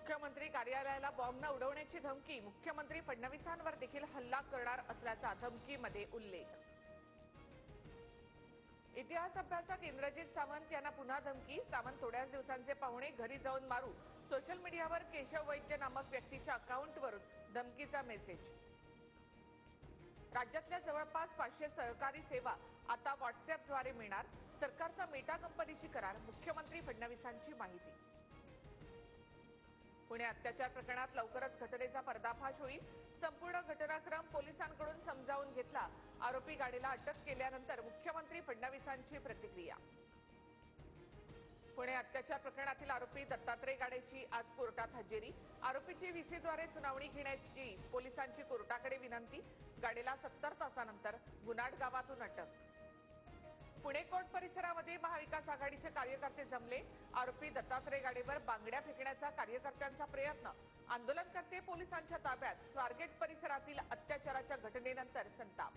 मुख्यमंत्री कार्यालयाला बॉम्ब उडवण्याची धमकी, मुख्यमंत्री फडणवीसांवर देखील हल्ला करणार असल्याचा धमकीमध्ये उल्लेख। इतिहास अभ्यासक इंद्रजित सावंत यांना पुन्हा धमकी, सावंत थोड्याच दिवसांचे पाहुणे घरी जाऊन मारू। सोशल मीडियावर केशव वैद्य नामक व्यक्तीच्या अकाउंटवरून धमकीचा मेसेज। राज्यातल्या जवळपास 500 सरकारी सेवा आता व्हॉट्सअॅपद्वारे मिळणार, सरकारचा मेटा कंपनीशी करार, मुख्यमंत्री फडणवीसांची माहिती। पुणे अत्याचार प्रकरणात लवकरच घटनेचा पर्दाफाश होईल, संपूर्ण घटनाक्रम पोलिसांकडून समजावून घेतला, आरोपी गाडीला अटक केल्यानंतर मुख्यमंत्री फडणवीसांची प्रतिक्रिया। पुणे अत्याचार प्रकरणातील आरोपी दत्तात्रय गाडेची आज कोर्टात हजेरी, आरोपीची व्हीसीद्वारे सुनावणी घेण्याची पोलिसांची कोर्टाकडे विनंती, गाडीला 70 तासानंतर गुन्हाड गावातून अटक। पुणे कोर्ट परिसरामध्ये महाविकास आघाडीचे कार्यकर्ते जमले, आरोपी दत्तात्रय गाडेवर बांगड्या फेकण्याचा कार्यकर्त्यांचा प्रयत्न, आंदोलनकर्ते पोलिसांच्या ताब्यात, स्वारगेट परिसरातील अत्याचाराच्या घटनेनंतर संताप।